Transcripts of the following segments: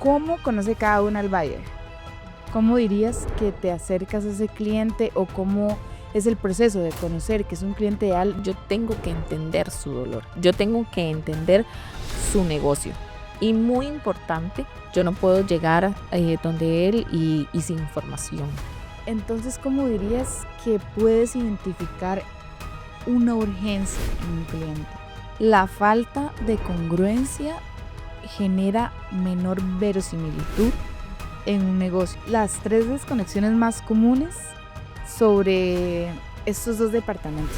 ¿Cómo conoce cada uno al buyer? ¿Cómo dirías que te acercas a ese cliente o cómo es el proceso de conocer que es un cliente ideal? Yo tengo que entender su dolor, yo tengo que entender su negocio. Y muy importante, yo no puedo llegar donde él y sin información. Entonces, ¿cómo dirías que puedes identificar una urgencia en un cliente? La falta de congruencia genera menor verosimilitud en un negocio. Las 3 desconexiones más comunes sobre estos 2 departamentos.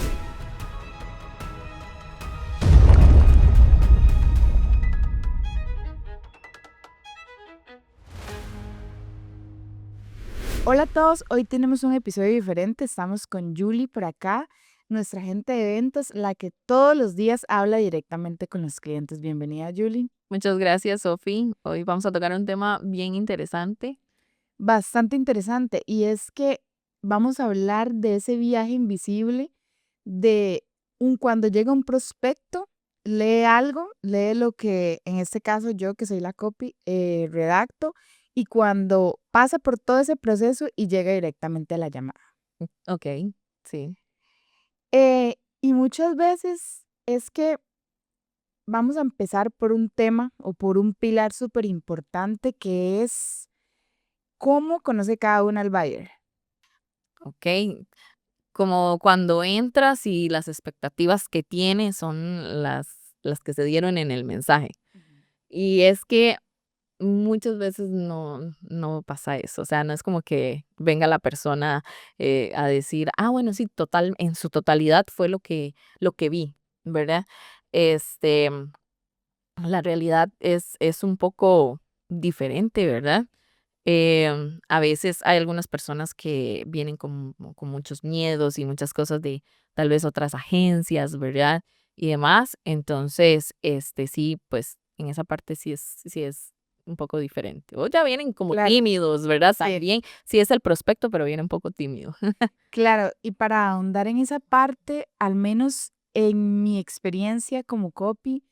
Hola a todos, hoy tenemos un episodio diferente. Estamos con Julie por acá, nuestra agente de ventas, la que todos los días habla directamente con los clientes. Bienvenida, Julie. Muchas gracias, Sofi. Hoy vamos a tocar un tema bien interesante. Bastante interesante, y es que vamos a hablar de ese viaje invisible de cuando llega un prospecto, lee algo, lee lo que en este caso yo, que soy la copy, redacto, y cuando pasa por todo ese proceso y llega directamente a la llamada. Ok, sí. Y muchas veces es que vamos a empezar por un tema o por un pilar súper importante, que es cómo conoce cada uno al buyer. Ok, como cuando entras y las expectativas que tienes son las que se dieron en el mensaje. Y es que muchas veces no pasa eso, o sea, no es como que venga la persona a decir, bueno, sí, en su totalidad fue lo que vi, ¿verdad? Este, la realidad es un poco diferente, ¿verdad? A veces hay algunas personas que vienen con muchos miedos y muchas cosas de tal vez otras agencias, ¿verdad? Y demás. Entonces, sí, pues en esa parte sí es un poco diferente. O ya vienen como Claro, tímidos, ¿verdad? sí. También sí es el prospecto, pero viene un poco tímido. Claro, y para ahondar en esa parte, al menos en mi experiencia como copy,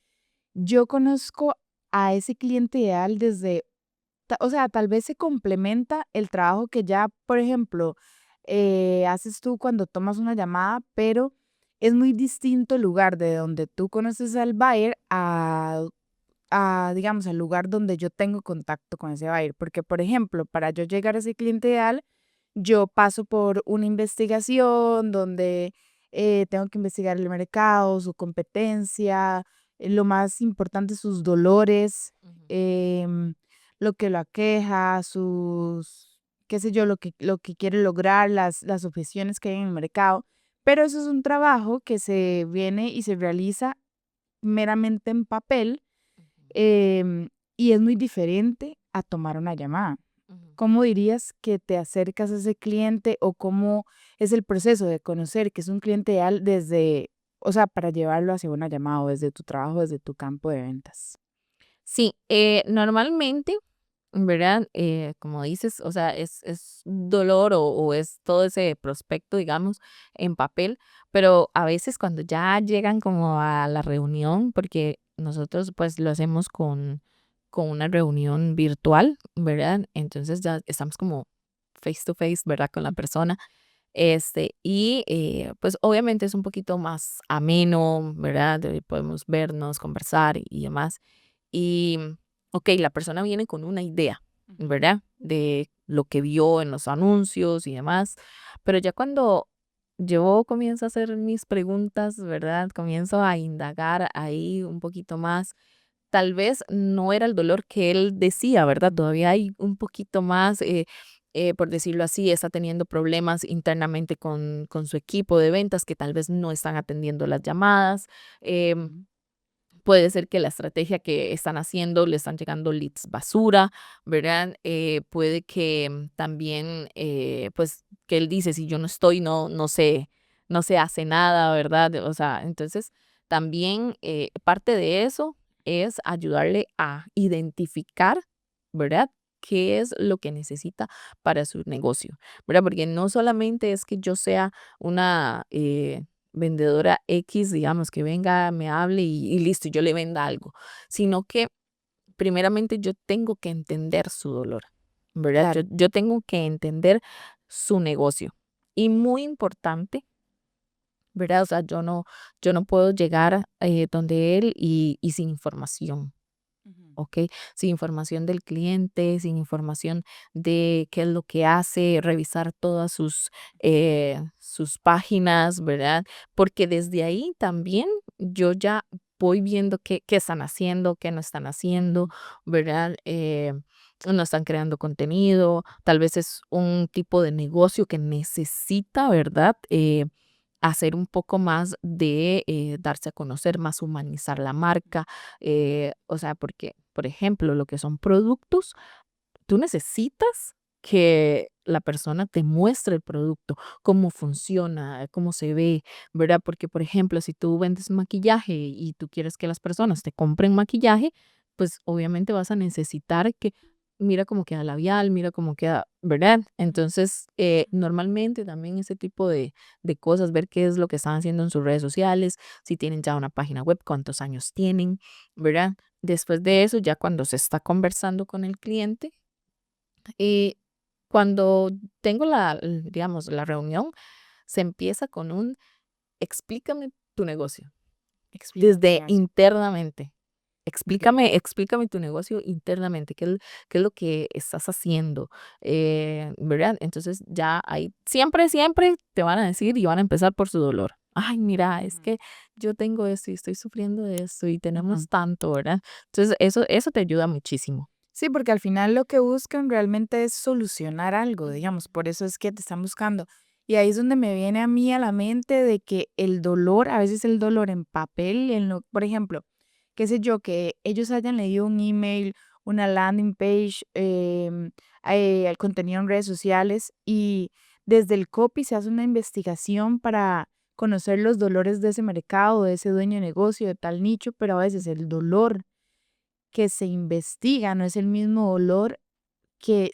yo conozco a ese cliente ideal desde, o sea, tal vez se complementa el trabajo que ya, por ejemplo, haces tú cuando tomas una llamada, pero es muy distinto el lugar de donde tú conoces al buyer digamos, el lugar donde yo tengo contacto con ese buyer. Porque, por ejemplo, para yo llegar a ese cliente ideal, yo paso por una investigación donde tengo que investigar el mercado, su competencia, lo más importante, sus dolores, Ujú. lo que lo aqueja, qué sé yo, lo que quiere lograr, las objeciones que hay en el mercado. Pero eso es un trabajo que se viene y se realiza meramente en papel, em, y es muy diferente a tomar una llamada. Ujú. ¿Cómo dirías que te acercas a ese cliente o cómo es el proceso de conocer que es un cliente ideal desde, o sea, para llevarlo hacia una llamada o desde tu trabajo, desde tu campo de ventas? Sí, normalmente, ¿verdad? Como dices, o sea, es dolor o es todo ese prospecto, digamos, en papel, pero a veces cuando ya llegan como a la reunión, porque nosotros pues lo hacemos con una reunión virtual, ¿verdad? Entonces ya estamos como face to face, ¿verdad? Con la persona. Y pues obviamente es un poquito más ameno, ¿verdad? Podemos vernos, conversar y demás. Y, okey, la persona viene con una idea, Ujú. ¿verdad? De lo que vio en los anuncios y demás, pero ya cuando yo comienzo a hacer mis preguntas, ¿verdad? Comienzo a indagar ahí un poquito más. Tal vez no era el dolor que él decía, ¿verdad? Todavía hay un poquito más, por decirlo así, está teniendo problemas internamente con su equipo de ventas que tal vez no están atendiendo las llamadas. em, Ujú. Puede ser que la estrategia que están haciendo le están llegando leads basura, ¿verdad? Puede que también, pues, que él dice, si yo no estoy, no se hace nada, ¿verdad? O sea, entonces también parte de eso es ayudarle a identificar, ¿verdad? ¿Qué es lo que necesita para su negocio? ¿Verdad? Porque no solamente es que yo sea una vendedora X, digamos, que venga, me hable y listo, yo le venda algo, sino que primeramente yo tengo que entender su dolor, ¿verdad? Claro. Yo tengo que entender su negocio. Y muy importante, ¿verdad? O sea, yo no puedo llegar donde él y sin información. Ujú. ¿Ok? Sin información del cliente, sin información de qué es lo que hace, revisar todas sus páginas, ¿verdad? Porque desde ahí también yo ya voy viendo qué están haciendo, qué no están haciendo, ¿verdad? No están creando contenido, tal vez es un tipo de negocio que necesita, ¿verdad? Hacer un poco más de darse a conocer, más humanizar la marca, o sea, porque, por ejemplo, lo que son productos, tú necesitas que la persona te muestre el producto, cómo funciona, cómo se ve, ¿verdad? Porque, por ejemplo, si tú vendes maquillaje y tú quieres que las personas te compren maquillaje, pues obviamente vas a necesitar que mira cómo queda el labial, mira cómo queda, ¿verdad? Entonces, normalmente también ese tipo de cosas, ver qué es lo que están haciendo en sus redes sociales, si tienen ya una página web, cuántos años tienen, ¿verdad? Después de eso, ya cuando se está conversando con el cliente, y cuando tengo digamos, la reunión, se empieza con un explícame tu negocio, Explícame tu desde negocio. internamente. Okey. Explícame tu negocio internamente, qué es lo que estás haciendo, ¿verdad? Entonces ya ahí siempre te van a decir y van a empezar por su dolor. Ay, mira, es Ujú, que yo tengo esto y estoy sufriendo de esto y ujú. tenemos tanto, ¿verdad? Entonces eso te ayuda muchísimo. Sí, porque al final lo que buscan realmente es solucionar algo, Ujú, digamos, por eso es que te están buscando. Y ahí es donde me viene a mí a la mente de que el dolor, a veces el dolor en papel, por ejemplo, qué sé yo, que ellos hayan leído un email, una landing page, el contenido en redes sociales y desde el copy se hace una investigación para conocer los dolores de ese mercado, de ese dueño de negocio, de tal nicho, pero a veces el dolor que se investiga no es el mismo olor que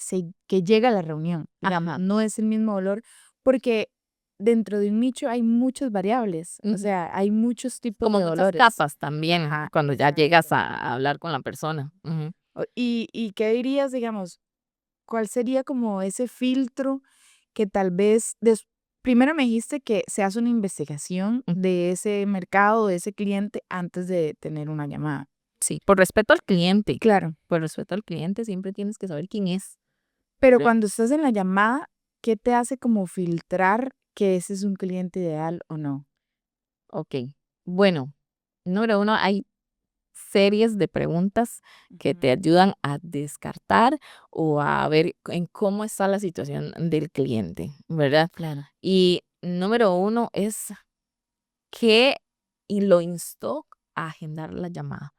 llega a la reunión, digamos, ajá, no es el mismo olor, porque dentro de un nicho hay muchas variables, o ujú. sea, hay muchos tipos Como de muchas dolores. capas también Ajá, cuando ya llegas exacto. a hablar con la persona. Ujú, ¿Y qué dirías, digamos, cuál sería como ese filtro que tal vez primero me dijiste que se hace una investigación ujú. de ese mercado, de ese cliente antes de tener una llamada? Sí, por respeto al cliente, Claro. por respeto al cliente siempre tienes que saber quién es. Pero ¿Verdad? cuando estás en la llamada, ¿qué te hace como filtrar que ese es un cliente ideal o no? Ok, bueno, número uno, hay series de preguntas que te Ujú. ayudan a descartar o a ver en cómo está la situación del cliente, ¿verdad? Claro. Y número uno es qué y lo instó a agendar la llamada.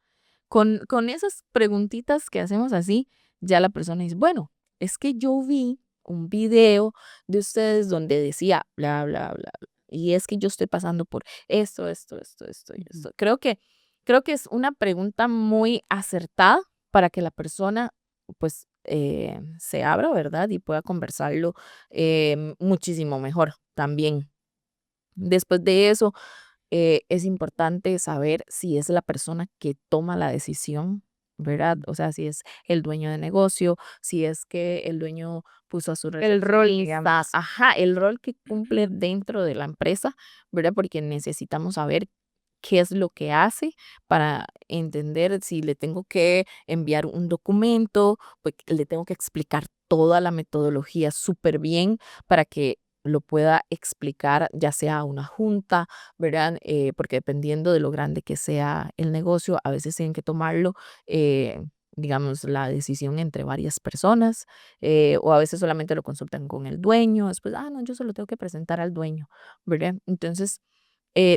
Con esas preguntitas que hacemos así, ya la persona dice, bueno, es que yo vi un video de ustedes donde decía bla, bla, bla, bla, y es que yo estoy pasando por esto y Ujú. esto. Creo que es una pregunta muy acertada para que la persona, pues, se abra, ¿verdad? Y pueda conversarlo muchísimo mejor también. Después de eso, es importante saber si es la persona que toma la decisión, ¿verdad? Ujú. O sea, si es el dueño de negocio, si es que el dueño puso a su El rol, recepcionista, digamos. ajá, el rol que cumple dentro de la empresa, ¿verdad? Porque necesitamos saber qué es lo que hace para entender si le tengo que enviar un documento, pues le tengo que explicar toda la metodología súper bien para que lo pueda explicar ya sea a una junta, ¿verdad? Porque dependiendo de lo grande que sea el negocio, a veces tienen que tomarlo, digamos, la decisión entre varias personas, o a veces solamente lo consultan con el dueño, después, no, yo solo tengo que presentar al dueño, ¿verdad? Entonces,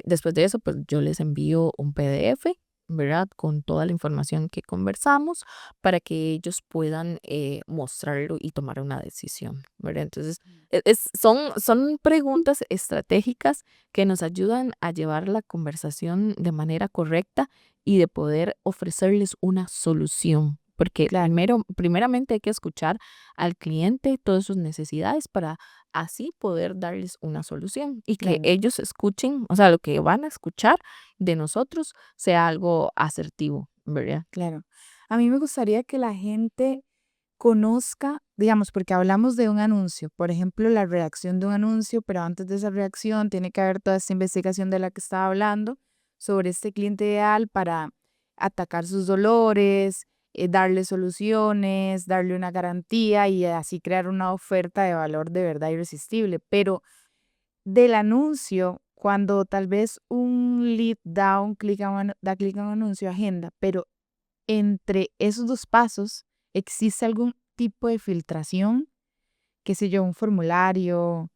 después de eso, pues yo les envío un PDF, ¿verdad? Con toda la información que conversamos para que ellos puedan mostrarlo y tomar una decisión, ¿verdad? Entonces, son preguntas estratégicas que nos ayudan a llevar la conversación de manera correcta y de poder ofrecerles una solución. Porque Claro, primeramente hay que escuchar al cliente todas sus necesidades para así poder darles una solución y que claro, ellos escuchen, o sea, lo que van a escuchar de nosotros sea algo asertivo, ¿verdad? claro. A mí me gustaría que la gente conozca, digamos, porque hablamos de un anuncio, por ejemplo, la redacción de un anuncio, pero antes de esa redacción tiene que haber toda esta investigación de la que estaba hablando sobre este cliente ideal para atacar sus dolores, darle soluciones, darle una garantía y así crear una oferta de valor de verdad irresistible. Pero del anuncio, cuando tal vez un lead da clic a un anuncio, agenda, pero entre esos 2 pasos, ¿existe algún tipo de filtración? Qué sé yo, un formulario,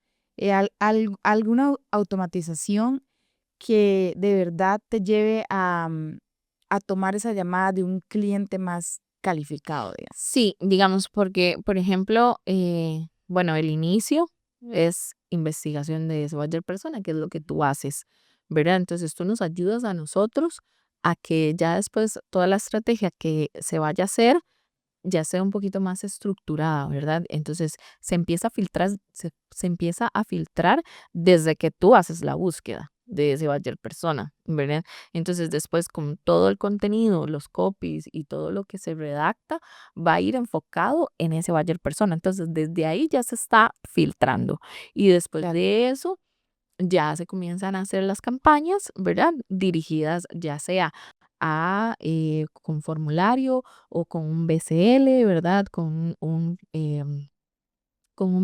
alguna automatización que de verdad te lleve a tomar esa llamada de un cliente más calificado, digamos. Sí, digamos, porque, por ejemplo, bueno, el inicio es investigación de esa buyer persona, que es lo que tú haces, ¿verdad? Entonces tú nos ayudas a nosotros a que ya después toda la estrategia que se vaya a hacer ya sea un poquito más estructurada, ¿verdad? Entonces se empieza a filtrar desde que tú haces la búsqueda de ese buyer persona, ¿verdad? Entonces después con todo el contenido, los copies y todo lo que se redacta va a ir enfocado en ese buyer persona. Entonces desde ahí ya se está filtrando y después Claro. de eso ya se comienzan a hacer las campañas, ¿verdad? Dirigidas ya sea a con formulario o con un BCL, ¿verdad? Con un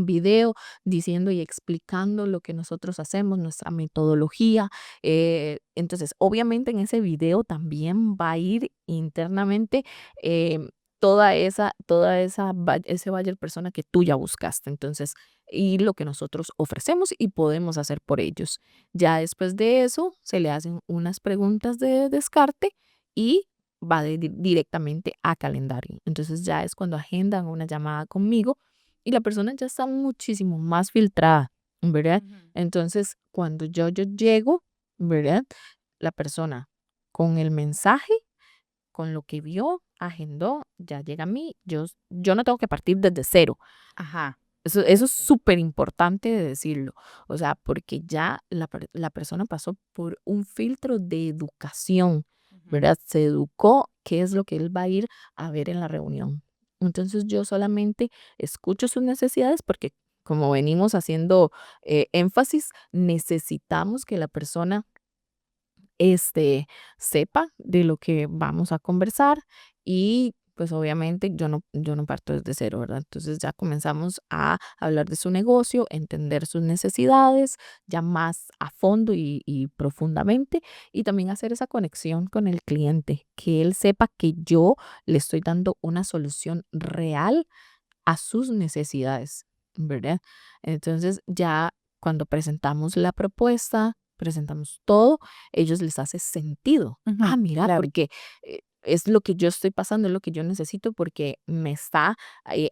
video diciendo y explicando lo que nosotros hacemos, nuestra metodología. Entonces, obviamente en ese video también va a ir internamente ese buyer persona que tú ya buscaste. Entonces, y lo que nosotros ofrecemos y podemos hacer por ellos. Ya después de eso, se le hacen unas preguntas de descarte y va directamente a calendario. Entonces, ya es cuando agendan una llamada conmigo y la persona ya está muchísimo más filtrada, ¿verdad? Ujú. Entonces, cuando yo llego, ¿verdad? La persona con el mensaje, con lo que vio, agendó, ya llega a mí, yo no tengo que partir desde cero. Ajá. Eso es súper importante de decirlo, o sea, porque ya la persona pasó por un filtro de educación, Ujú. ¿verdad? Se educó qué es lo que él va a ir a ver en la reunión. Entonces yo solamente escucho sus necesidades porque como venimos haciendo énfasis, necesitamos que la persona sepa de lo que vamos a conversar y pues obviamente yo no parto desde cero, ¿verdad? Entonces ya comenzamos a hablar de su negocio, entender sus necesidades ya más a fondo y profundamente y también hacer esa conexión con el cliente, que él sepa que yo le estoy dando una solución real a sus necesidades, ¿verdad? Entonces ya cuando presentamos la propuesta, presentamos todo, ellos les hace sentido. Ujú. Ah, mira, Claro. porque es lo que yo estoy pasando, es lo que yo necesito porque me está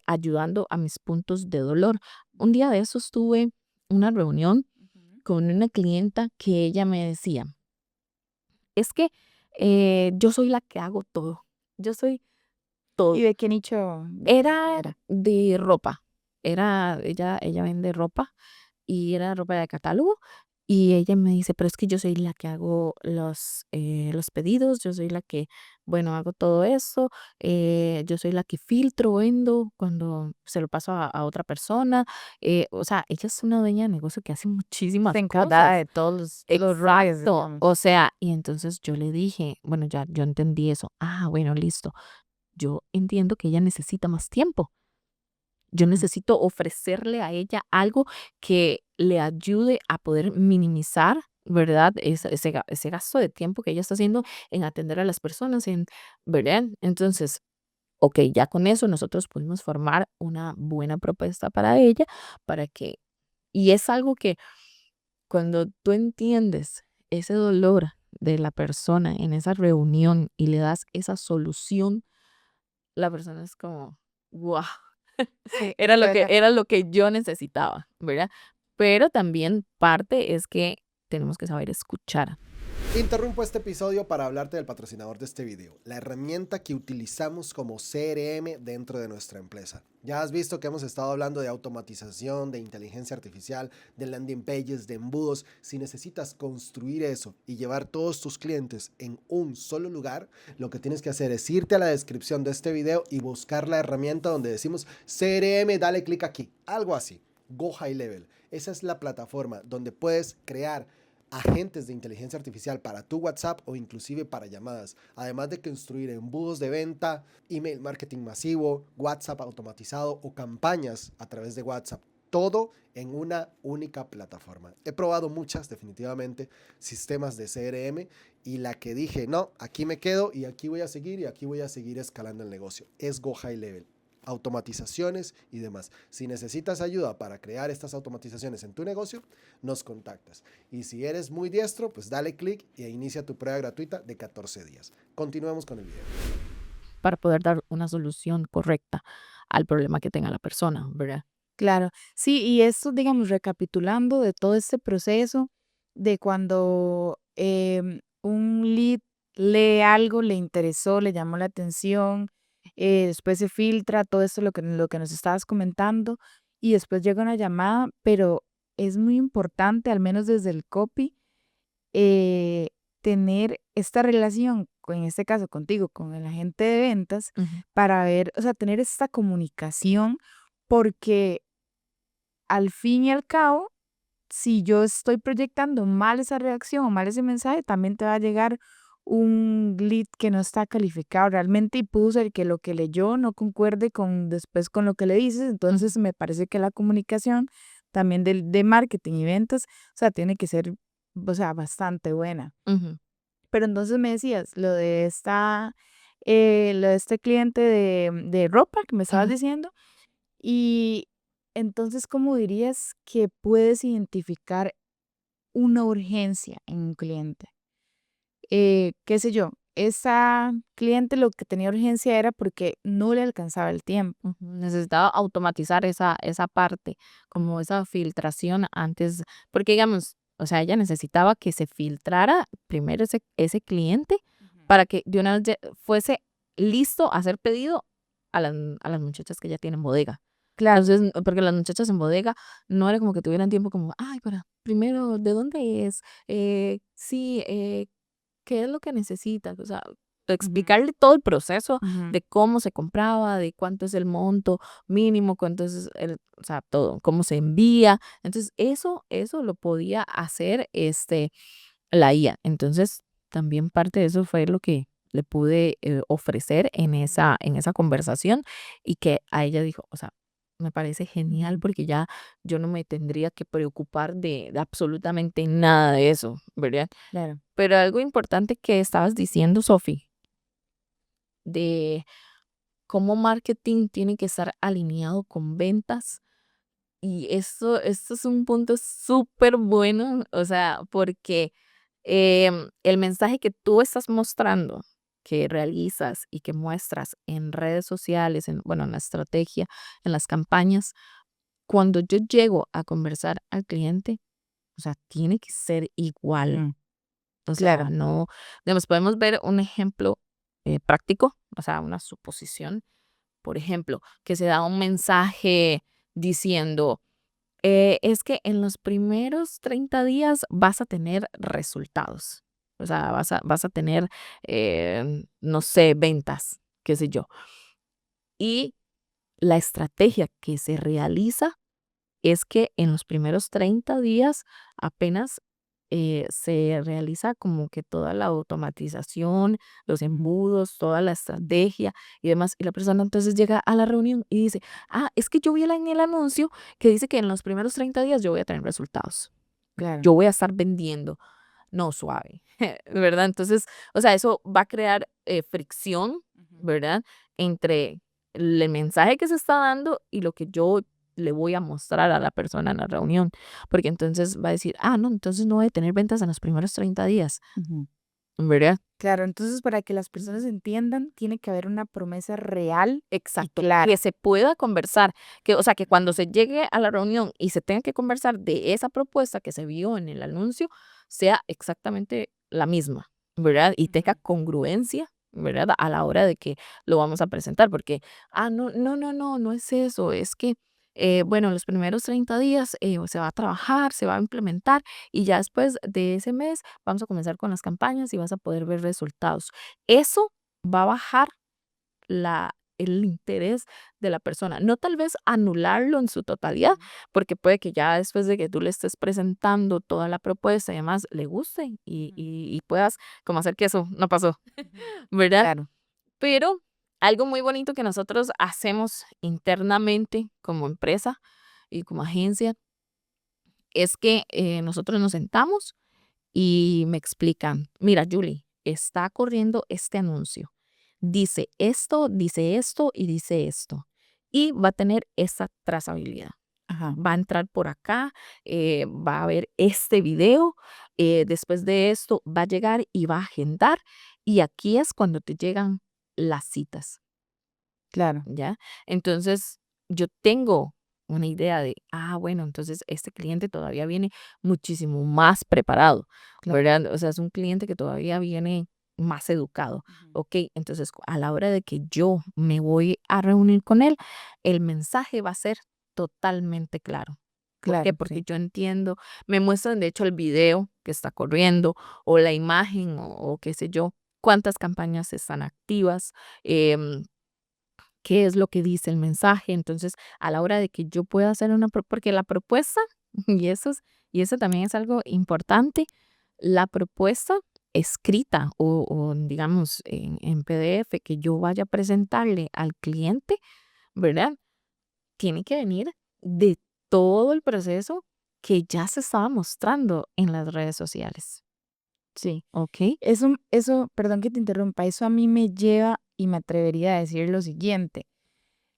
ayudando a mis puntos de dolor. Un día de esos tuve una reunión Ujú. con una clienta que ella me decía, es que yo soy la que hago todo, yo soy ¿Y todo. de qué nicho Era era? de ropa, ella vende ropa y era ropa de catálogo, y ella me dice: "Pero es que yo soy la que hago los pedidos, yo soy la que, bueno, hago todo eso, yo soy la que filtro, vendo cuando se lo paso a otra persona", o sea, ella es una dueña de negocio que hace Está muchísimas encargada cosas. de todos los roles, Exacto, digamos. o sea, y entonces yo le dije, bueno, ya yo entendí eso, bueno, listo, yo entiendo que ella necesita más tiempo. Yo Ujú. necesito ofrecerle a ella algo que le ayude a poder minimizar, ¿verdad? Ese gasto de tiempo que ella está haciendo en atender a las personas, ¿verdad? Entonces, ok, ya con eso nosotros pudimos formar una buena propuesta para ella, para que, y es algo que cuando tú entiendes ese dolor de la persona en esa reunión y le das esa solución, la persona es como, wow. Sí, estoy de Era lo que yo necesitaba, ¿verdad? Pero también parte es que tenemos que saber escuchar. Interrumpo este episodio para hablarte del patrocinador de este video, la herramienta que utilizamos como CRM dentro de nuestra empresa. Ya has visto que hemos estado hablando de automatización, de inteligencia artificial, de landing pages, de embudos. Si necesitas construir eso y llevar todos tus clientes en un solo lugar, lo que tienes que hacer es irte a la descripción de este video y buscar la herramienta donde decimos CRM, dale clic aquí, algo así, Go High Level. Esa es la plataforma donde puedes crear agentes de inteligencia artificial para tu WhatsApp o inclusive para llamadas, además de construir embudos de venta, email marketing masivo, WhatsApp automatizado o campañas a través de WhatsApp. Todo en una única plataforma. He probado muchas, definitivamente, sistemas de CRM y la que dije, no, aquí me quedo y aquí voy a seguir y aquí voy a seguir escalando el negocio. Es Go High Level. Automatizaciones y demás. Si necesitas ayuda para crear estas automatizaciones en tu negocio, nos contactas. Y si eres muy diestro, pues dale clic e inicia tu prueba gratuita de 14 días. Continuemos con el video. Para poder dar una solución correcta al problema que tenga la persona, ¿verdad? Claro, sí, y esto, digamos, recapitulando de todo este proceso de cuando un lead lee algo, le interesó, le llamó la atención, después se filtra todo esto lo que nos estabas comentando y después llega una llamada, pero es muy importante, al menos desde el copy, eh, tener esta relación, en este caso contigo, con el agente de ventas, Ujú. para ver, o sea, tener esta comunicación, porque al fin y al cabo, si yo estoy proyectando mal esa reacción o mal ese mensaje, también te va a llegar un lead que no está calificado realmente y pudo ser que lo que leyó no concuerde con después con lo que le dices. Ujú, Entonces, me parece que la comunicación también de marketing y ventas, o sea, tiene que ser, o sea, bastante buena. ujú, Pero entonces me decías lo de este cliente de ropa que me estabas ujú. diciendo. Y entonces, ¿cómo dirías que puedes identificar una urgencia en un cliente? Qué sé yo, esa cliente lo que tenía urgencia era porque no le alcanzaba el tiempo. Ujú, necesitaba automatizar esa parte, como esa filtración antes, porque digamos, o sea, ella necesitaba que se filtrara primero ese cliente Ujú. para que de una vez fuese listo a hacer pedido a las muchachas que ya tienen bodega. Claro. Entonces, porque las muchachas en bodega no era como que tuvieran tiempo como, ay, para, primero, ¿de dónde es? Sí, ¿qué es lo que necesitas? O sea, Ujú, explicarle todo el proceso ujú, de cómo se compraba, de cuánto es el monto mínimo, cuánto es o sea, todo, cómo se envía. Entonces, eso lo podía hacer la IA. Entonces, también parte de eso fue lo que le pude ofrecer en esa conversación y que a ella dijo, o sea, me parece genial ujú. porque ya yo no me tendría que preocupar de absolutamente nada de eso, ¿verdad? Claro. Pero algo importante que estabas diciendo, Sofi, de cómo marketing tiene que estar alineado con ventas. Y esto es un punto súper bueno, o sea, porque el mensaje que tú estás mostrando, que realizas y que muestras en redes sociales, bueno, en la estrategia, en las campañas, cuando yo llego a conversar al cliente, o sea, tiene que ser igual. Ujú. O sea, Claro. no, digamos, podemos ver un ejemplo práctico, o sea, una suposición. Por ejemplo, que se da un mensaje diciendo, es que en los primeros 30 días vas a tener resultados. O sea, vas a tener, no sé, ventas, qué sé yo. Y la estrategia que se realiza es que en los primeros 30 días apenas se realiza como que toda la automatización, los Ujú. embudos, toda la estrategia y demás. Y la persona entonces llega a la reunión y dice, ah, es que yo vi en el anuncio que dice que en los primeros 30 días yo voy a tener resultados. Claro. Yo voy a estar vendiendo. No, suave, ¿verdad? Entonces, o sea, eso va a crear fricción, Ujú. ¿verdad? Entre el mensaje que se está dando y lo que yo le voy a mostrar a la persona en la reunión, porque entonces va a decir, ah, no, entonces no voy a tener ventas en los primeros 30 días, Ujú. ¿verdad? Claro, entonces para que las personas entiendan, tiene que haber una promesa real y Exacto, que clara. se pueda conversar, que, o sea, que cuando Ujú. se llegue a la reunión y se tenga que conversar de esa propuesta que se vio en el anuncio, sea exactamente la misma, ¿verdad? Y tenga congruencia, ¿verdad? A la hora de que lo vamos a presentar, porque, no es eso, es que, bueno, los primeros 30 días se va a trabajar, se va a implementar y ya después de ese mes vamos a comenzar con las campañas y vas a poder ver resultados. Eso va a bajar el interés de la persona. No tal vez anularlo en su totalidad, porque puede que ya después de que tú le estés presentando toda la propuesta y demás, le guste y puedas como hacer que eso no pasó, ¿verdad? Claro. Pero algo muy bonito que nosotros hacemos internamente como empresa y como agencia es que nosotros nos sentamos y me explican, mira, Julie, está corriendo este anuncio. Dice esto y dice esto. Y va a tener esta trazabilidad. Ajá. Va a entrar por acá, va a ver este video, después de esto va a llegar y va a agendar. Y aquí es cuando te llegan las citas. Claro. ¿Ya? Entonces, yo tengo una idea de, bueno, entonces este cliente todavía viene muchísimo más preparado, Claro. ¿verdad? O sea, es un cliente que todavía viene más educado. Ok, entonces a la hora de que yo me voy a reunir con él, el mensaje va a ser totalmente claro. ¿Por qué? Claro, Porque sí. yo entiendo, me muestran de hecho el video que está corriendo o la imagen o qué sé yo, cuántas campañas están activas, qué es lo que dice el mensaje. Entonces, a la hora de que yo pueda hacer porque la propuesta, y eso también es algo importante, la propuesta escrita o digamos en PDF que yo vaya a presentarle al cliente, ¿verdad? Tiene que venir de todo el proceso que ya se estaba mostrando en las redes sociales. Sí. ¿Ok? Perdón que te interrumpa, eso a mí me lleva y me atrevería a decir lo siguiente.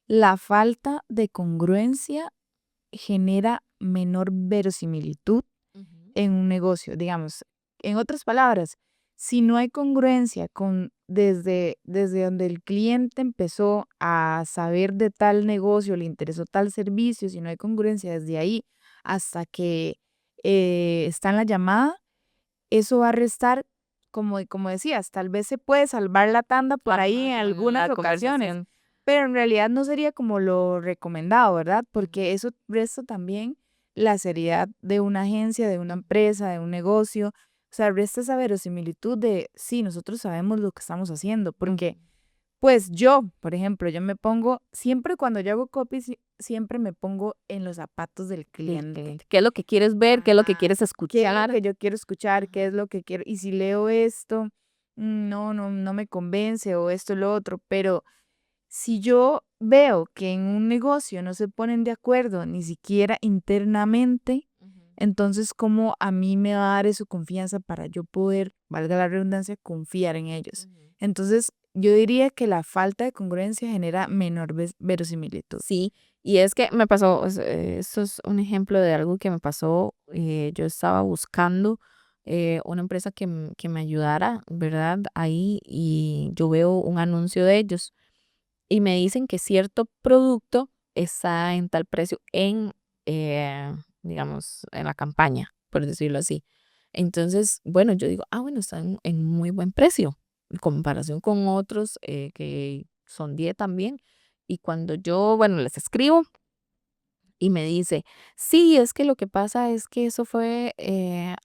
La falta de congruencia genera menor verosimilitud en un negocio. Digamos, en otras palabras, si no hay congruencia desde donde el cliente empezó a saber de tal negocio, le interesó tal servicio, si no hay congruencia desde ahí hasta que está en la llamada, eso va a restar, como decías, tal vez se puede salvar la tanda por ahí en Ajá, con algunas la ocasiones, conversación. pero en realidad no sería como lo recomendado, ¿verdad? Porque eso resta también la seriedad de una agencia, de una empresa, de un negocio. O sea, resta esa verosimilitud de, sí, nosotros sabemos lo que estamos haciendo, porque pues yo, por ejemplo, yo me pongo, siempre cuando yo hago copy, siempre me pongo en los zapatos del Del cliente. cliente. ¿Qué es lo que quieres ver? ¿Qué es lo que Ajá. quieres ¿Qué es lo escuchar? que yo quiero escuchar? ¿Qué es lo que quiero? Y si leo esto, no me convence o esto, lo otro, pero si yo veo que en un negocio no se ponen de acuerdo ni siquiera internamente, entonces, ¿cómo a mí me va a dar esa confianza para yo poder, valga la redundancia, confiar en ellos? Entonces, yo diría que la falta de congruencia genera menor verosimilitud. Sí, y es que me pasó, esto es un ejemplo de algo que me pasó. Yo estaba buscando una empresa que me ayudara, ¿verdad? Ahí y yo veo un anuncio de ellos y me dicen que cierto producto está en tal precio digamos, en la campaña, por decirlo así. Entonces, bueno, yo digo, bueno, está en muy buen precio en comparación con otros que son 10 también. Y cuando yo, bueno, les escribo y me dice, sí, es que lo que pasa es que eso fue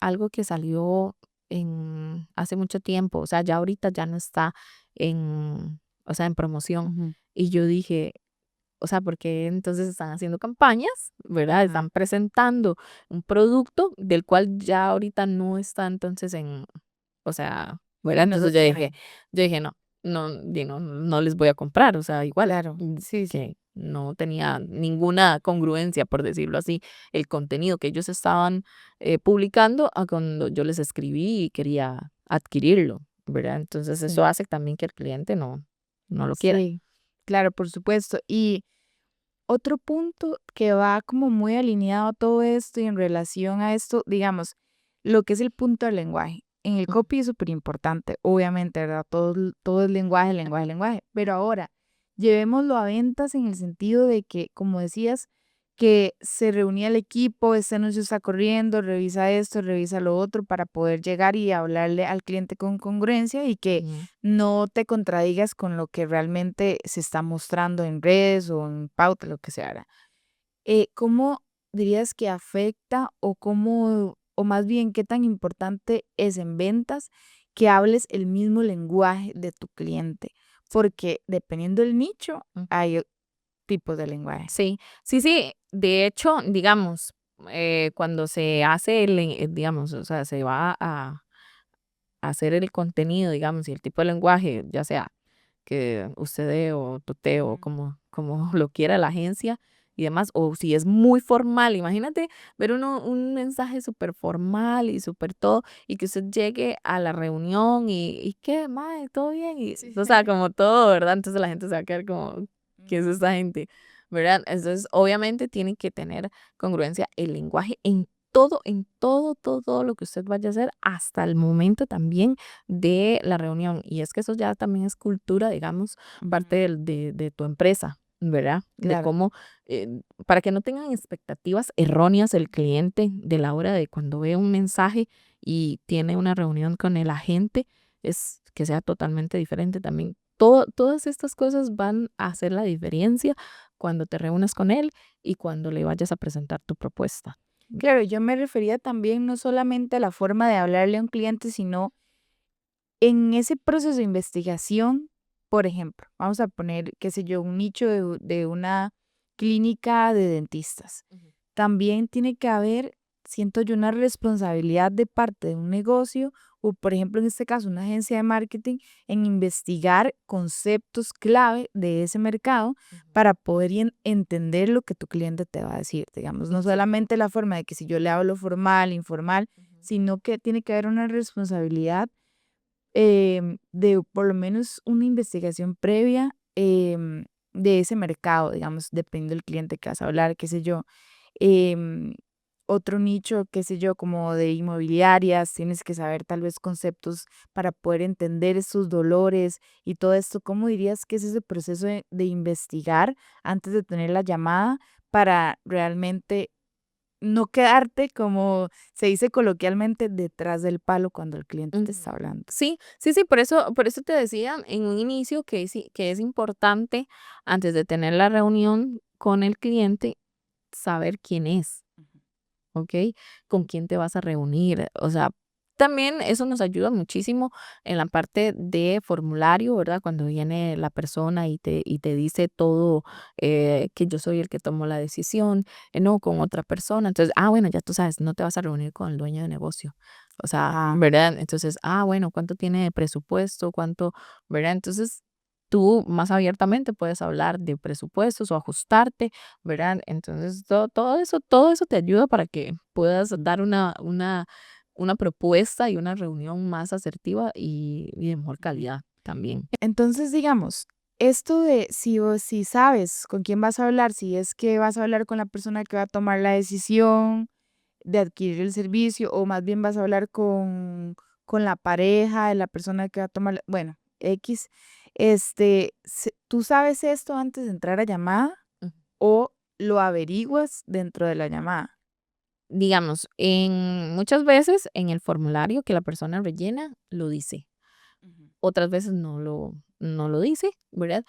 algo que salió hace mucho tiempo, o sea, ya ahorita ya no está o sea, en promoción. Ujú. Y yo dije, o sea, porque entonces están haciendo campañas, ¿verdad? Ajá. Están presentando un producto del cual ya ahorita no está entonces o sea, ¿verdad? Sí, no Entonces se tiene. yo dije, no les voy a comprar, o sea, igual, Claro, sí, sí. que no tenía ninguna congruencia, por decirlo así, el contenido que ellos estaban publicando a cuando yo les escribí y quería adquirirlo, ¿verdad? Entonces eso Sí. hace también que el cliente no lo quiera. Sí, claro, por supuesto. Y otro punto que va como muy alineado a todo esto y en relación a esto, digamos, lo que es el punto del lenguaje. En el Ujú. copy es súper importante, obviamente, ¿verdad? Todo es lenguaje, lenguaje, lenguaje. Pero ahora, llevémoslo a ventas en el sentido de que, como decías, que se reunía el equipo, este anuncio está corriendo, revisa esto, revisa lo otro para poder llegar y hablarle al cliente con congruencia y que Ujú. no te contradigas con lo que realmente se está mostrando en redes o en pauta, lo que sea, ¿verdad? ¿Cómo dirías que afecta o cómo, o más bien qué tan importante es en ventas que hables el mismo lenguaje de tu cliente? Porque dependiendo del nicho, Mm. hay tipos de lenguaje. Sí, sí, sí. De hecho, digamos, cuando se hace digamos, o sea, se va a hacer el contenido, digamos, y el tipo de lenguaje, ya sea que usted dé o tuteo, o Ujú. como lo quiera la agencia y demás, o si es muy formal, imagínate ver un mensaje súper formal y súper todo, y que usted llegue a la reunión y qué, mae, todo bien, y, Sí. o sea, como todo, ¿verdad? Entonces la gente se va a quedar como, ¿qué es Ujú. esta gente? ¿Verdad? Entonces, obviamente tiene que tener congruencia el lenguaje en todo lo que usted vaya a hacer, hasta el momento también de la reunión. Y es que eso ya también es cultura, digamos, parte Ujú. de tu empresa, ¿verdad? De Claro. cómo, para que no tengan expectativas erróneas el cliente de la hora de cuando ve un mensaje y tiene una reunión con el agente, es que sea totalmente diferente también. Todas estas cosas van a hacer la diferencia cuando te reúnas con él y cuando le vayas a presentar tu propuesta. Claro, yo me refería también no solamente a la forma de hablarle a un cliente, sino en ese proceso de investigación, por ejemplo, vamos a poner, qué sé yo, un nicho de una clínica de dentistas. Ujú. También tiene que haber, siento yo, una responsabilidad de parte de un negocio o, por ejemplo, en este caso, una agencia de marketing, en investigar conceptos clave de ese mercado Ujú. para poder entender lo que tu cliente te va a decir. Digamos, no Exacto. solamente la forma de que si yo le hablo formal, informal, Ujú. sino que tiene que haber una responsabilidad de por lo menos una investigación previa de ese mercado, digamos, dependiendo del cliente que vas a hablar, qué sé yo. Em, Otro nicho, qué sé yo, como de inmobiliarias, tienes que saber tal vez conceptos para poder entender esos dolores y todo esto. ¿Cómo dirías que es ese proceso de investigar antes de tener la llamada para realmente no quedarte, como se dice coloquialmente, detrás del palo cuando el cliente te está Ujú. hablando? Sí, sí, sí, por eso te decía en un inicio que es importante antes de tener la reunión con el cliente saber quién es. Ujú. ¿Ok? Con quién te vas a reunir. O sea, también eso nos ayuda muchísimo en la parte de formulario, ¿verdad? Cuando viene la persona y te dice todo, que yo soy el que tomó la decisión, no con otra persona. Entonces, bueno, ya tú sabes, no te vas a reunir con el dueño de negocio. O sea, Ajá. ¿verdad? Entonces, bueno, ¿cuánto tiene de presupuesto? ¿Cuánto? ¿Verdad? Entonces, tú más abiertamente puedes hablar de presupuestos o ajustarte, ¿verdad? Entonces, todo eso te ayuda para que puedas dar una propuesta y una reunión más asertiva y de mejor Ujú. calidad también. Entonces, digamos, esto de si sabes con quién vas a hablar, si es que vas a hablar con la persona que va a tomar la decisión de adquirir el servicio, o más bien vas a hablar con la pareja de la persona que va a tomar, bueno, X, ¿tú sabes esto antes de entrar a llamada Ujú. o lo averiguas dentro de la llamada? Digamos, muchas veces en el formulario que la persona rellena lo dice. Ujú. Otras veces no lo dice, ¿verdad?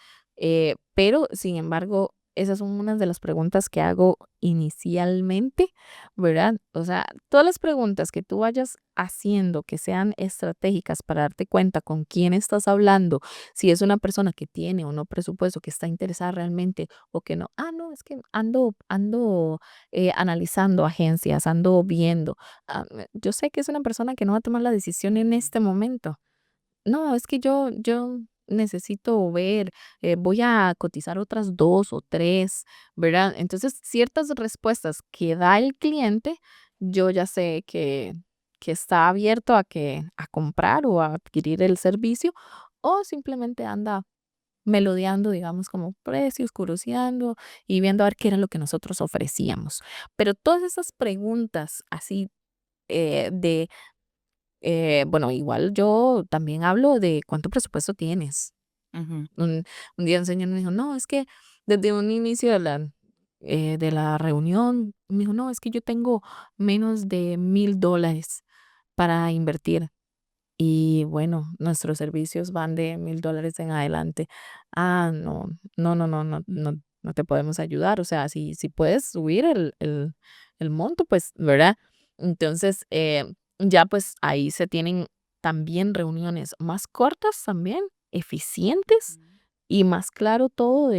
Pero, sin embargo, esas son unas de las preguntas que hago inicialmente, ¿verdad? O sea, todas las preguntas que tú vayas haciendo que sean estratégicas para darte cuenta con quién estás hablando, si es una persona que tiene o no presupuesto, que está interesada realmente o que no. No, es que ando analizando agencias, ando viendo. Yo sé que es una persona que no va a tomar la decisión en Ujú. este momento. No, es que yo necesito ver, voy a cotizar otras 2 o 3, ¿verdad? Entonces, ciertas respuestas que da el cliente, yo ya sé que está abierto a comprar o a adquirir el servicio, o simplemente anda melodeando, digamos, como precios, curioseando y viendo a ver qué era lo que nosotros ofrecíamos. Pero todas esas preguntas así, de bueno, igual yo también hablo de cuánto presupuesto tienes. Ujú. Un, un día un señor me dijo, no, es que desde un inicio de de la reunión, me dijo, no, es que yo tengo menos de $1,000 para invertir. Y bueno, nuestros servicios van de $1,000 en adelante. Ah, no, no, no, no, no, no, no te podemos ayudar. O sea, si puedes subir el monto, pues, ¿verdad? Entonces, ya pues ahí se tienen también reuniones más cortas también, eficientes y más claro todo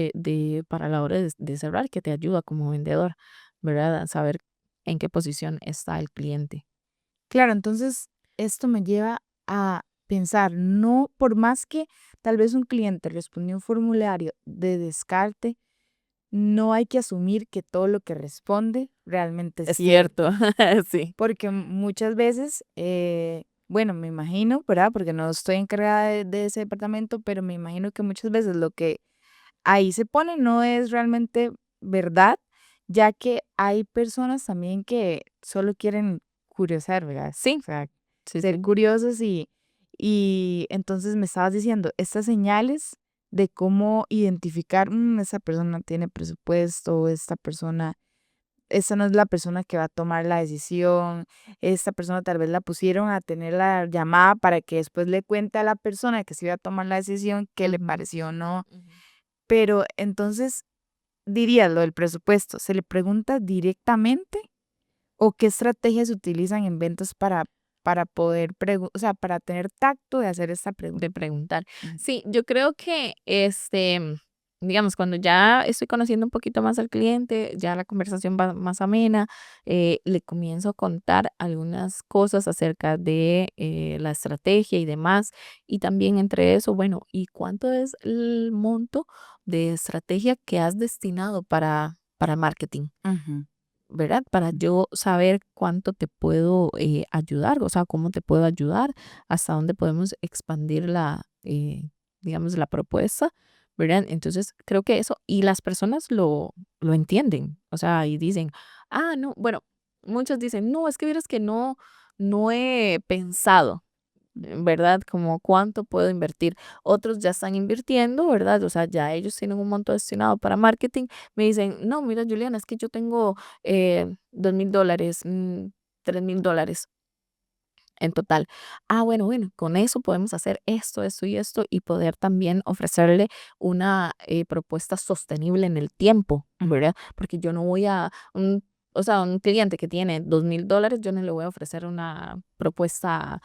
para la hora de cerrar, que te ayuda como vendedor, ¿verdad? A saber en qué posición está el cliente. Claro, entonces esto me lleva a pensar, no por más que tal vez un cliente respondió un formulario de descarte, no hay que asumir que todo lo que responde realmente es Es cierto, cierto, sí. porque muchas veces, bueno, me imagino, ¿verdad? Porque no estoy encargada de ese departamento, pero me imagino que muchas veces lo que ahí se pone no es realmente verdad, ya que hay personas también que solo quieren curiosar, ¿verdad? Sí, O sea, sí, ser sí. curiosos y entonces me estabas diciendo estas señales de cómo identificar, esa persona tiene presupuesto, esta no es la persona que va a tomar la decisión, esta persona tal vez la pusieron a tener la llamada para que después le cuente a la persona que se iba a tomar la decisión qué le Ujú, pareció o no. ujú. Pero entonces, dirías lo del presupuesto, ¿se le pregunta directamente o qué estrategias utilizan en ventas para poder o sea, para tener tacto de hacer esta De pregunta? preguntar. Ujú. Sí, yo creo que, digamos, cuando ya estoy conociendo un poquito más al cliente, ya la conversación va más amena, le comienzo a contar algunas cosas acerca de la estrategia y demás. Y también entre eso, bueno, ¿y cuánto es el monto de estrategia que has destinado para marketing? Ujú. ¿Verdad? Para yo saber cuánto te puedo ayudar, o sea, cómo te puedo ayudar, hasta dónde podemos expandir digamos, la propuesta, ¿verdad? Entonces, creo que eso, y las personas lo entienden, o sea, y dicen, ah, no, bueno, muchos dicen, no, es que vieras que no he pensado, ¿verdad? Como cuánto puedo invertir. Otros ya están invirtiendo, ¿verdad? O sea, ya ellos tienen un monto destinado para marketing. Me dicen, no, mira, Juliana, es que yo tengo $2,000, $3,000 en total. Ah, bueno, bueno, con eso podemos hacer esto, esto y esto y poder también ofrecerle una propuesta sostenible en el tiempo, Ujú. ¿verdad? Porque yo no voy o sea, un cliente que tiene $2,000, yo no le voy a ofrecer una propuesta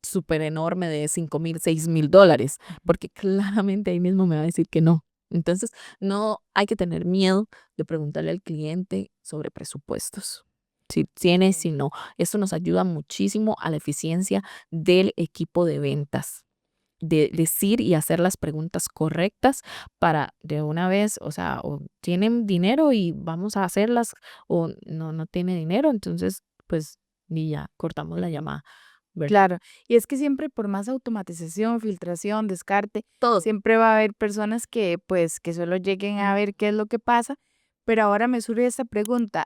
súper enorme de $5,000, $6,000, porque claramente ahí mismo me va a decir que no. Entonces, no hay que tener miedo de preguntarle al cliente sobre presupuestos. Si tiene, Ok. si no. Eso nos ayuda muchísimo a la eficiencia del equipo de ventas. De decir y hacer las preguntas correctas para de una vez, o sea, o tienen dinero y vamos a hacerlas, o no tiene dinero, entonces, pues, ni ya, cortamos la llamada, ¿verdad? Claro, y es que siempre por más automatización, filtración, descarte, Todo. siempre va a haber personas que pues que solo lleguen a ver qué es lo que pasa, pero ahora me surge esta pregunta,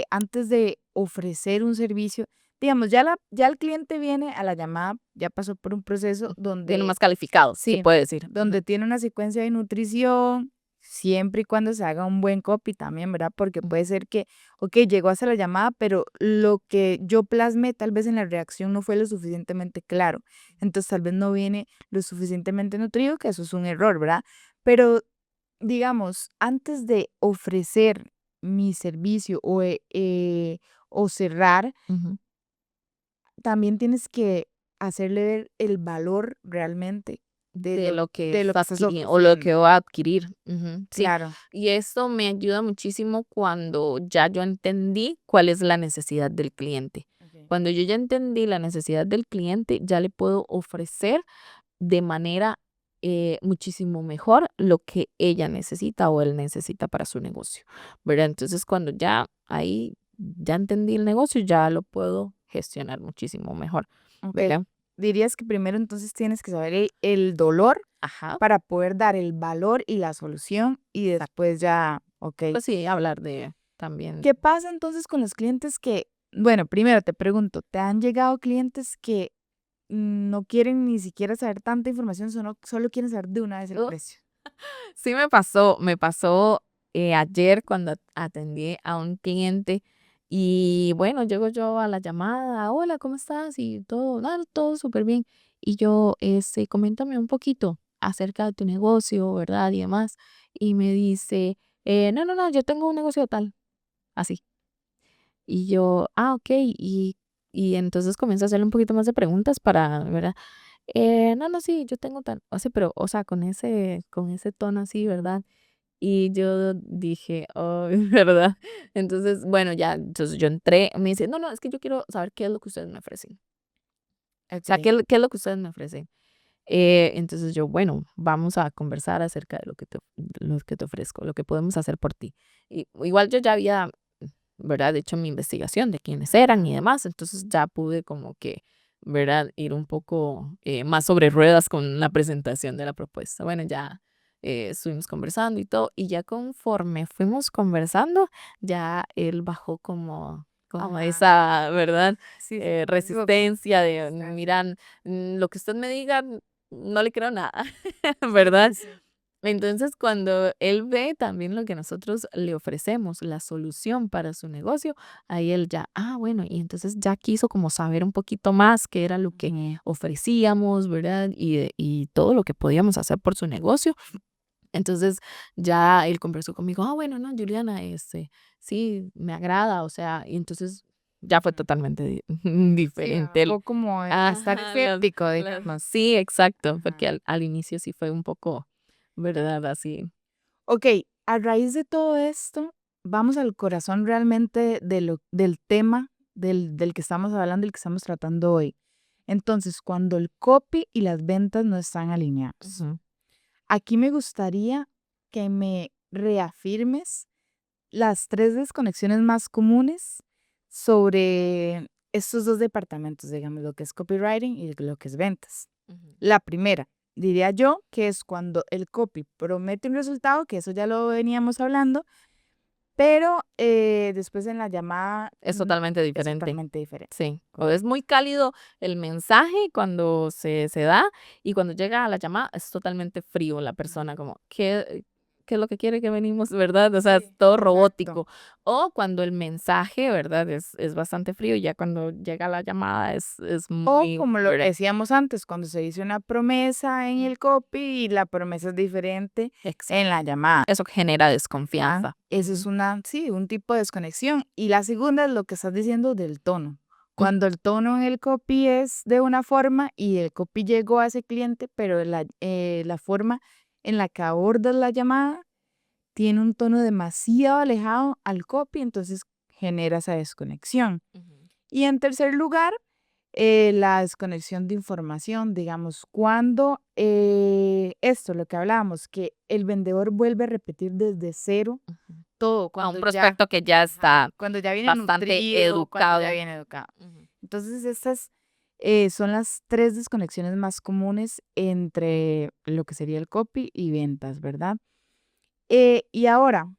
antes de ofrecer un servicio, digamos, ya el cliente viene a la llamada, ya pasó por un proceso Ujú. Viene donde más calificado, se sí, puede decir. Ujú. donde tiene una secuencia de nutrición, siempre y cuando se haga un buen copy también, ¿verdad? Porque Mm, puede ser que, ok, llegó a hacer la llamada, pero lo que yo plasmé tal vez en la reacción no fue lo suficientemente claro. Entonces tal vez no viene lo suficientemente nutrido, que eso es un error, ¿verdad? Pero digamos, antes de ofrecer mi servicio o cerrar, ujú. también tienes que hacerle ver el valor realmente De lo que de lo que estás estás o lo ofreciendo. que va a adquirir. Ujú, sí, Claro. y esto me ayuda muchísimo cuando ya yo entendí cuál es la necesidad del cliente. Okay. Cuando yo ya entendí la necesidad del cliente, ya le puedo ofrecer de manera muchísimo mejor lo que ella necesita o él necesita para su negocio, ¿verdad? Entonces, cuando ya ahí ya entendí el negocio, ya lo puedo gestionar muchísimo mejor, Okey. ¿verdad? Dirías que primero entonces tienes que saber el dolor Ajá, para poder dar el valor y la solución y exacto. después ya, okey. Pues sí, hablar de también. ¿Qué pasa entonces con los clientes que, bueno, primero te pregunto, ¿te han llegado clientes que no quieren ni siquiera saber tanta información, solo quieren saber de una vez el uh, precio? sí me pasó ayer cuando atendí a un cliente y bueno, llego yo a la llamada, hola, ¿cómo estás? Y todo, "Ah, todo súper bien". Y yo, coméntame un poquito acerca de tu negocio, ¿verdad? Y demás. Y me dice, no, no, no, yo tengo un negocio tal, así. Y yo, ok, y entonces comienzo a hacerle un poquito más de preguntas para, ¿verdad? No, no, sí, yo tengo tal, o sea, pero, o sea, con ese tono así, ¿verdad? Y yo dije, oh, ¿verdad? Entonces, bueno, ya, entonces yo entré, me dice, no, no, es que yo quiero saber qué es lo que ustedes me ofrecen. O sea, Ok. qué es lo que ustedes me ofrecen? Entonces yo, bueno, vamos a conversar acerca de lo que te ofrezco, lo que podemos hacer por ti. Y igual yo ya había, ¿verdad? Hecho mi investigación de quiénes eran y demás, entonces ya pude como que, ¿verdad? Ir un poco más sobre ruedas con la presentación de la propuesta. Bueno, ya estuvimos conversando y todo, y ya conforme fuimos conversando, ya él bajó como Ajá. esa, ¿verdad? Sí, sí, sí, digo, Resistencia de, exacto. miran, lo que usted me diga, no le creo nada, Sí, ¿verdad? sí, sí. Entonces, cuando él ve también lo que nosotros le ofrecemos, la solución para su negocio, ahí él ya, bueno, y entonces ya quiso como saber un poquito más qué era lo que Ujú. ofrecíamos, ¿verdad? Y todo lo que podíamos hacer por su negocio. Entonces ya él conversó conmigo, bueno, no, Juliana, sí, me agrada, o sea, y entonces ya fue Ujú. totalmente Sí, diferente. bajó como a estar Ajá, escéptico, digamos. sí, exacto, porque Ajá. al inicio sí fue un poco, ¿verdad? Así. Ok, a raíz de todo esto, vamos al corazón realmente del tema del que estamos hablando, del que estamos tratando hoy. Entonces, cuando el copy y las ventas no están alineados. Ujú, Aquí me gustaría que me reafirmes las 3 desconexiones más comunes sobre estos 2 departamentos, digamos, lo que es copywriting y lo que es ventas. ujú. La primera, diría yo, que es cuando el copy promete un resultado, que eso ya lo veníamos hablando, pero, después en la llamada, Es totalmente es diferente. totalmente diferente. Sí, o es Okey. muy cálido el mensaje cuando se da y cuando llega a la llamada es totalmente frío la persona, Ujú. como, ¿qué es lo que quiere que venimos, verdad? O sea, es Sí, todo exacto. robótico. O cuando el mensaje, ¿verdad? Es bastante frío y ya cuando llega la llamada es O muy, como lo ¿verdad? decíamos antes, cuando se dice una promesa en Mm, el copy y la promesa es diferente en exacto. la llamada. Eso genera Ajá. desconfianza. Eso es Ujú, sí, un tipo de desconexión. Y la segunda es lo que estás diciendo del tono. ujú, Cuando el tono en el copy es de una forma y el copy llegó a ese cliente, pero la forma en la que abordas la llamada tiene un tono demasiado alejado al copy, entonces genera esa desconexión. ujú. Y en tercer lugar, la desconexión de información, digamos, cuando esto, lo que hablábamos, que el vendedor vuelve a repetir desde cero Ujú. todo, A un cuando ya, prospecto que ya ajá, está cuando ya viene bastante nutrido, cuando ya educado. viene educado. Ujú. Entonces, estas son las 3 desconexiones más comunes entre lo que sería el copy y ventas, ¿verdad? Y ahora,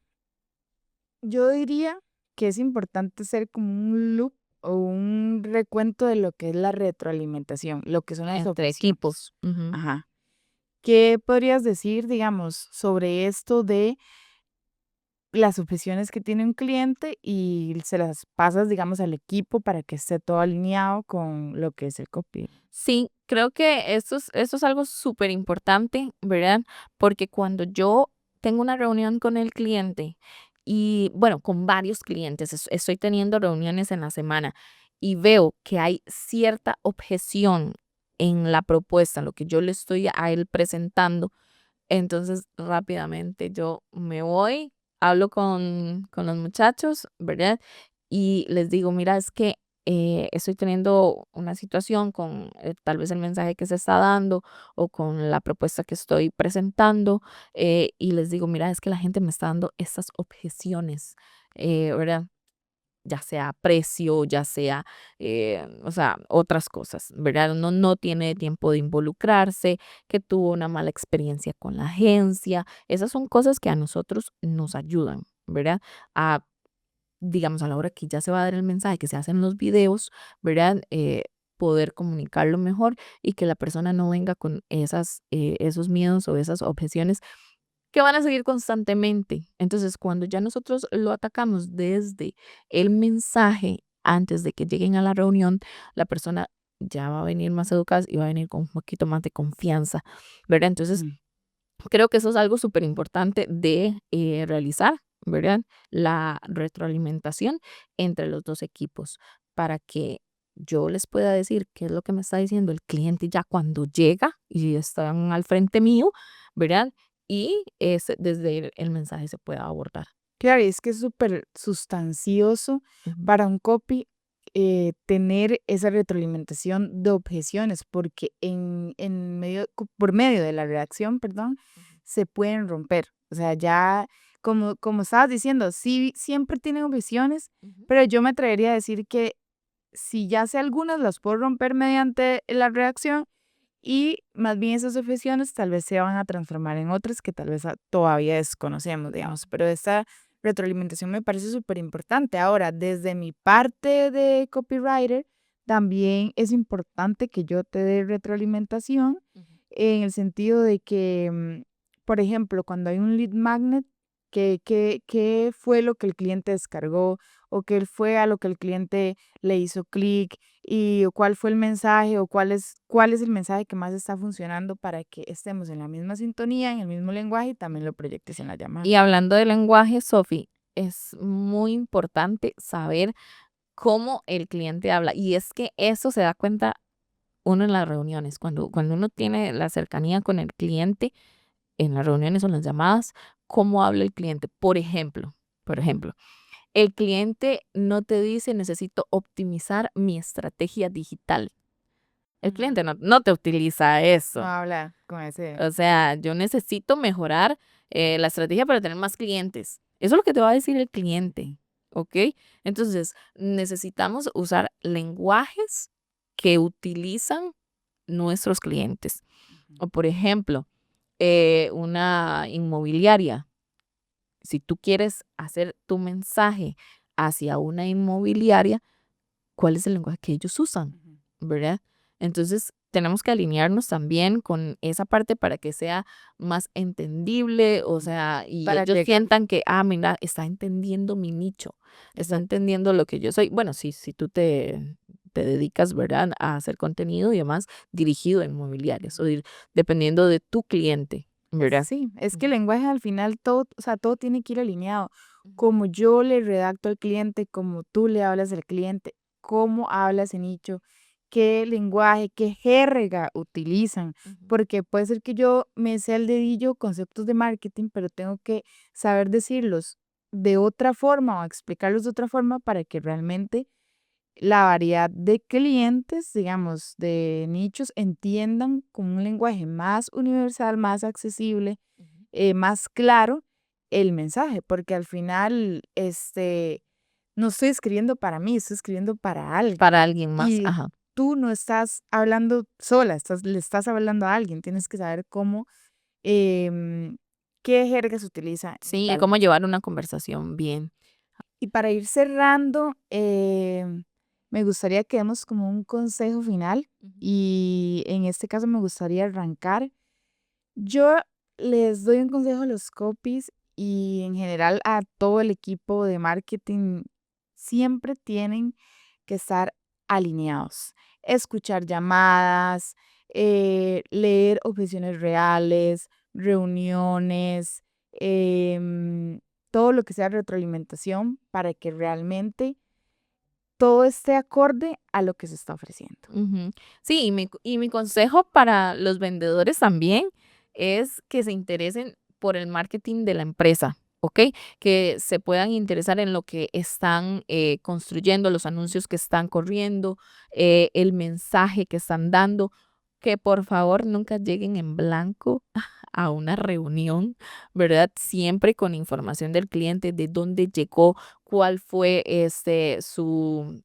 yo diría que es importante hacer como un loop o un recuento de lo que es la retroalimentación, lo que son las Entre objeciones. equipos. Ujú. Ajá. ¿Qué podrías decir, digamos, sobre esto de las objeciones que tiene un cliente y se las pasas, digamos, al equipo para que esté todo alineado con lo que es el copy? Sí, creo que esto es algo súper importante, ¿verdad? Porque cuando yo tengo una reunión con el cliente y, bueno, con varios clientes, estoy teniendo reuniones en la semana y veo que hay cierta objeción en la propuesta, lo que yo le estoy a él presentando, entonces rápidamente yo me voy, hablo con los muchachos, ¿verdad? Y les digo, mira, es que estoy teniendo una situación con tal vez el mensaje que se está dando o con la propuesta que estoy presentando y les digo, mira, es que la gente me está dando estas objeciones, ¿verdad? Ya sea precio, ya sea, o sea, otras cosas, ¿verdad? No tiene tiempo de involucrarse, que tuvo una mala experiencia con la agencia. Esas son cosas que a nosotros nos ayudan, ¿verdad? A, digamos, a la hora que ya se va a dar el mensaje, que se hacen los videos, ¿verdad? Poder comunicarlo mejor y que la persona no venga con esos miedos o esas objeciones que van a seguir constantemente. Entonces, cuando ya nosotros lo atacamos desde el mensaje, antes de que lleguen a la reunión, la persona ya va a venir más educada y va a venir con un poquito más de confianza, ¿verdad? Entonces, Mm. creo que eso es algo súper importante de realizar, ¿verdad? La retroalimentación entre los dos equipos para que yo les pueda decir qué es lo que me está diciendo el cliente ya cuando llega y están al frente mío, ¿verdad? Y desde el mensaje se pueda abordar. Claro, y es que es súper sustancioso Ujú, para un copy tener esa retroalimentación de objeciones, porque en medio, por medio de la redacción, perdón, ujú, se pueden romper. O sea, ya, como estabas diciendo, sí, siempre tienen objeciones, ujú. pero yo me atrevería a decir que si ya sé algunas, las puedo romper mediante la redacción y más bien esas objeciones tal vez se van a transformar en otras que tal vez todavía desconocemos, digamos, pero esta retroalimentación me parece súper importante. Ahora, desde mi parte de copywriter, también es importante que yo te dé retroalimentación Ujú, en el sentido de que, por ejemplo, cuando hay un lead magnet, ¿qué fue lo que el cliente descargó o qué fue a lo que el cliente le hizo clic? Y cuál fue el mensaje o cuál es el mensaje que más está funcionando para que estemos en la misma sintonía, en el mismo lenguaje y también lo proyectes en la llamada. Y hablando de lenguaje, Sofi, es muy importante saber cómo el cliente habla. Y es que eso se da cuenta uno en las reuniones, cuando uno tiene la cercanía con el cliente, en las reuniones o en las llamadas, cómo habla el cliente. Por ejemplo, el cliente no te dice necesito optimizar mi estrategia digital. El Ujú. cliente no te utiliza No eso. habla con ese. O sea, yo necesito mejorar la estrategia para tener más clientes. Eso es lo que te va a decir el cliente, ¿ok? Entonces, necesitamos usar lenguajes que utilizan nuestros clientes. Ujú, O, por ejemplo, una inmobiliaria. Si tú quieres hacer tu mensaje hacia una inmobiliaria, ¿cuál es el lenguaje que ellos usan? ujú. ¿Verdad? Entonces, tenemos que alinearnos también con esa parte para que sea más entendible, o sea, y Para ellos llegar. sientan que, mira, está entendiendo mi nicho, está Exacto. entendiendo lo que yo soy. Bueno, si tú te dedicas, ¿verdad?, a hacer contenido y además dirigido a inmobiliarias, dependiendo de tu cliente, ¿verdad? Sí, es que el Ujú, lenguaje al final todo, o sea, todo tiene que ir alineado. ujú, Como yo le redacto al cliente, como tú le hablas al cliente, cómo hablas en nicho, qué lenguaje, qué jerga utilizan, ujú. porque puede ser que yo me sea el dedillo conceptos de marketing, pero tengo que saber decirlos de otra forma o explicarlos de otra forma para que realmente la variedad de clientes, digamos, de nichos, entiendan con un lenguaje más universal, más accesible, Ujú. más claro el mensaje, porque al final, no estoy escribiendo para mí, estoy escribiendo para alguien. Para alguien más, Y ajá. tú no estás hablando sola, le estás hablando a alguien, tienes que saber cómo, em, qué jerga se utiliza en Sí, y tal. cómo llevar una conversación bien. Y para ir cerrando, me gustaría que demos como un consejo final Ujú, y en este caso me gustaría arrancar. Yo les doy un consejo a los copies y en general a todo el equipo de marketing. Siempre tienen que estar alineados, escuchar llamadas, leer objeciones reales, reuniones, todo lo que sea retroalimentación para que realmente todo esté acorde a lo que se está ofreciendo. ujú. Sí, y mi consejo para los vendedores también es que se interesen por el marketing de la empresa, ¿ok? Que se puedan interesar en lo que están construyendo, los anuncios que están corriendo, el mensaje que están dando, que por favor nunca lleguen en blanco a una reunión, ¿verdad? Siempre con información del cliente, de dónde llegó, cuál fue su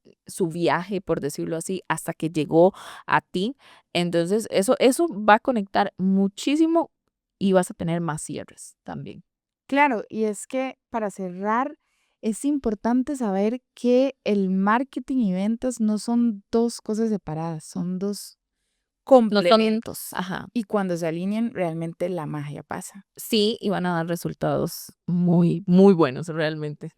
viaje, por decirlo así, hasta que llegó a ti. Entonces, eso va a conectar muchísimo y vas a tener más cierres también. Claro, y es que para cerrar, es importante saber que el marketing y ventas no son dos cosas separadas, son dos No son, complementos. ajá, Y cuando se alinean, realmente la magia pasa. sí, y van a dar resultados muy, muy buenos realmente.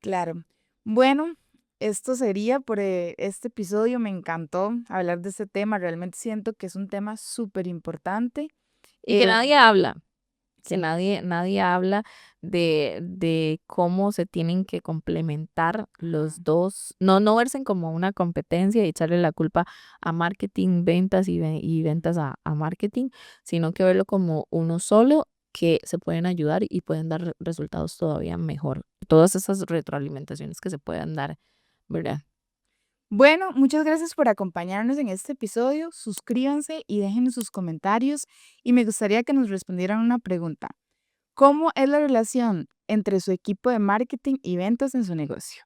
Claro. Bueno, esto sería por este episodio. Me encantó hablar de este tema. Realmente siento que es un tema súper importante. Y que nadie habla, que Sí. nadie habla de cómo se tienen que complementar los dos, no verse como una competencia y echarle la culpa a marketing, ventas y ventas a marketing, sino que verlo como uno solo que se pueden ayudar y pueden dar resultados todavía mejor. Todas esas retroalimentaciones que se puedan dar, ¿verdad? Bueno, muchas gracias por acompañarnos en este episodio. Suscríbanse y déjenos sus comentarios. Y me gustaría que nos respondieran una pregunta. ¿Cómo es la relación entre su equipo de marketing y ventas en su negocio?